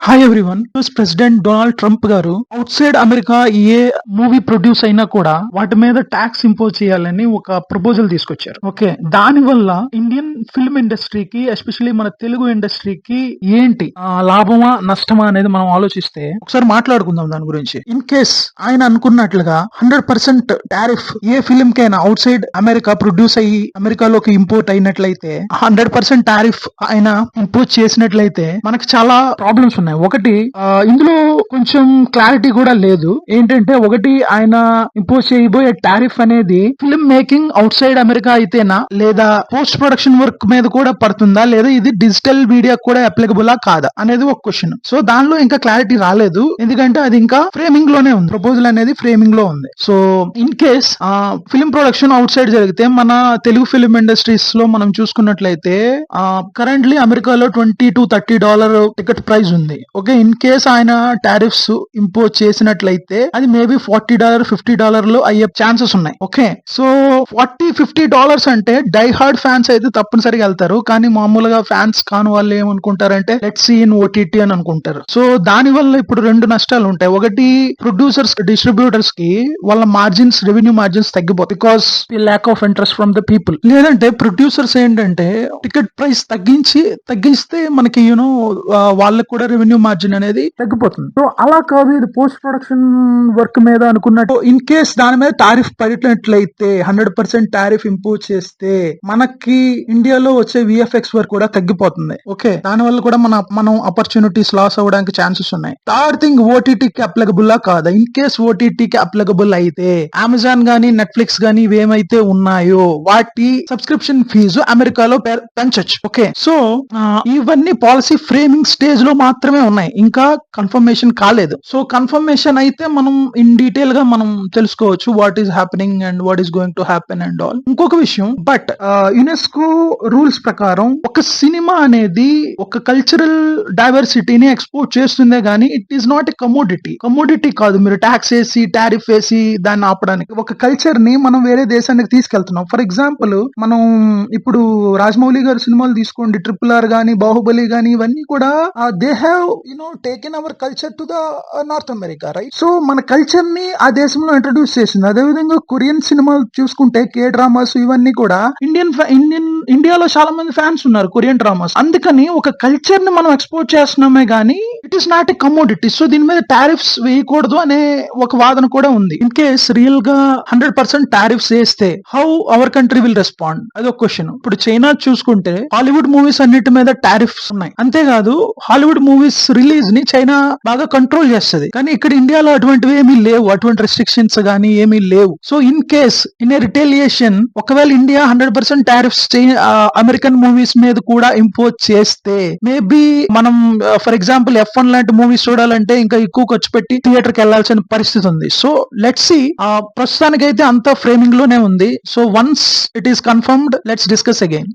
Hi everyone. US president Donald Trump గారు out side America ఏ movie produce అయినా కూడా వాటి మీద ట్యాక్స్ ఇంపోజ్ చేయాలని ఒక ప్రపోజల్ తీసుకొచ్చారు. ఓకే, దాని వల్ల ఇండియన్ ఫిల్మ్ ఇండస్ట్రీకి, ఎస్పెషల్లీ మన తెలుగు ఇండస్ట్రీకి ఏంటి లాభమా నష్టమా అనేది మనం ఆలోచిస్తే ఒకసారి మాట్లాడుకుందాం దాని గురించి. ఇన్ కేస్ ఆయన అనుకున్నట్లుగా 100% టారిఫ్ ఏ ఫిల్మ్ కైనా అవుట్ సైడ్ అమెరికా ప్రొడ్యూస్ అయ్యి అమెరికాలోకి ఇంపోర్ట్ అయినట్లయితే 100% టారిఫ్ ఆయన ఇంపోజ్ చేసినట్లయితే మనకి చాలా ప్రాబ్లమ్స్ ఉన్నాయి. ఒకటి, ఇందులో కొంచెం క్లారిటీ కూడా లేదు. ఏంటంటే, ఒకటి, ఆయన ఇంపోజ్ చేయబోయే టారిఫ్ అనేది film making outside America అయితేనా, లేదా పోస్ట్ ప్రొడక్షన్ వర్క్ మీద కూడా పడుతుందా, లేదా ఇది డిజిటల్ మీడియా కూడా అప్లికబుల్ కాదా అనేది ఒక క్వశ్చన్. సో దానిలో ఇంకా క్లారిటీ రాలేదు, ఎందుకంటే అది ఇంకా ఫ్రేమింగ్ లోనే ఉంది. ప్రపోజల్ అనేది ఫ్రేమింగ్ లో ఉంది. So in case film production out side జరిగితే, మన తెలుగు ఫిల్మ్ ఇండస్ట్రీస్ లో మనం చూసుకున్నట్లయితే కరెంట్లీ అమెరికాలో $20 to $30 టికెట్ ప్రైస్ ఉంది. ఓకే, ఇన్ కేస్ ఆయన టారిఫ్స్ ఇంపోజ్ చేసినట్లయితే అది మేబీ $40 $50 అయ్యే ఛాన్సెస్ ఉన్నాయి. ఓకే, సో $40-50 అంటే డై హార్డ్ ఫ్యాన్స్ అయితే తప్పనిసరిగా వెళ్తారు, కానీ మామూలుగా ఫ్యాన్స్ కాని వాళ్ళు ఏమనుకుంటారంటే లెట్స్ సీ ఇన్ ఓటీటీ అని అనుకుంటారు. సో దాని వల్ల ఇప్పుడు రెండు నష్టాలు ఉంటాయి. ఒకటి, ప్రొడ్యూసర్స్ డిస్ట్రిబ్యూటర్స్ కి వాళ్ళ మార్జిన్స్, రెవెన్యూ మార్జిన్స్ తగ్గిపోతాయి because lack of interest from the people. లేదంటే ప్రొడ్యూసర్స్ ఏంటంటే టికెట్ ప్రైస్ తగ్గిస్తే మనకి యూనో వాళ్ళకి కూడా రెవెన్యూ మార్జిన్ అనేది తగ్గిపోతుంది. సో అలా కాదు, ఇది పోస్ట్ ప్రొడక్షన్ వర్క్ మీద అనుకున్నట్టు ఇన్ కేస్ దాని మీద టారిఫ్ పడినట్లయితే 100% టారిఫ్ ఇంపోజ్ చేస్తే మనకి ఇండియాలో వచ్చే విఎఫ్ఎక్స్ వర్క్ కూడా తగ్గిపోతుంది. ఓకే, దాని వల్ల కూడా మనం ఆపర్చునిటీస్ లాస్ అవ్వడానికి ఛాన్సెస్ ఉన్నాయి. థర్డ్ థింగ్, ఓటీటీకి అప్లికబుల్ కాదా? ఇన్ కేస్ ఓటీటీకి అప్లికబుల్ అయితే అమెజాన్ గానీ, నెట్ఫ్లిక్స్ గానీ ఇవేమైతే ఉన్నాయో వాటి సబ్స్క్రిప్షన్ ఫీజు అమెరికాలో పెంచొచ్చు. ఓకే, సో ఇవన్నీ పాలసీ ఫ్రేమింగ్ స్టేజ్ లో మాత్రమే ఉన్నాయి, ఇంకా కన్ఫర్మేషన్ కాలేదు. సో కన్ఫర్మేషన్ అయితే మనం ఇన్ డీటెయిల్ గా మనం తెలుసుకోవచ్చు what is happening and what is going to happen and all. ఇంకొక విషయం, బట్ యునెస్కో రూల్స్ ప్రకారం ఒక సినిమా అనేది ఒక కల్చరల్ డైవర్సిటీని ఎక్స్పోర్ట్ చేస్తుందే గానీ it is not a commodity కాదు. మీరు ట్యాక్స్ వేసి, టారిఫ్ వేసి దాన్ని ఆపడానికి ఒక కల్చర్ ని మనం వేరే దేశానికి తీసుకెళ్తున్నాం. ఫర్ ఎగ్జాంపుల్, మనం ఇప్పుడు రాజమౌళి గారి సినిమాలు తీసుకోండి, RRR గానీ, బాహుబలి గానీ, ఇవన్నీ కూడా they have taken our culture to the north America, right? So మన కల్చర్ ని ఆ దేశంలో ఇంట్రడ్యూస్ చేసింది. అదేవిధంగా కొరియన్ సినిమాలు చూసుకుంటే, కే డ్రామాస్, ఇవన్నీ కూడా ఇండియాలో చాలా మంది ఫ్యాన్స్ ఉన్నారు కొరియన్ డ్రామాస్. అందుకని ఒక కల్చర్ ని మనం ఎక్స్పోర్ట్ చేస్తున్నామే గానీ it is not a commodity. So దీని మీద టారిఫ్స్ వేయకూడదు అనే ఒక వాదన కూడా ఉంది. ఇన్ కేస్ రియల్ గా 100% టారిఫ్స్ వేస్తే how our country will respond, అది ఒక క్వశ్చన్. ఇప్పుడు చైనా చూసుకుంటే హాలీవుడ్ మూవీస్ అన్నిటి మీద టారిఫ్స్ ఉన్నాయి. అంతేకాదు, హాలీవుడ్ మూవీస్ రిలీజ్ ని చైనా బాగా కంట్రోల్ చేస్తుంది. కానీ ఇక్కడ ఇండియాలో అటువంటివి ఏమీ లేవు, అటువంటి రెస్ట్రిక్షన్స్ గానీ ఏమీ లేవు. So in case in a retaliation, ఒకవేళ ఇండియా 100% టారిఫ్స్ అమెరికన్ మూవీస్ మీద కూడా ఇంపోజ్ చేస్తే మేబీ మనం ఫర్ ఎగ్జాంపుల్ F1 లాంటి మూవీస్ చూడాలంటే ఇంకా ఎక్కువ ఖర్చు పెట్టి థియేటర్ కి వెళ్లాల్సిన పరిస్థితి ఉంది. So let's see. ప్రస్తుతానికైతే అంతా ఫ్రేమింగ్ లోనే ఉంది. So once it is confirmed, let's discuss again.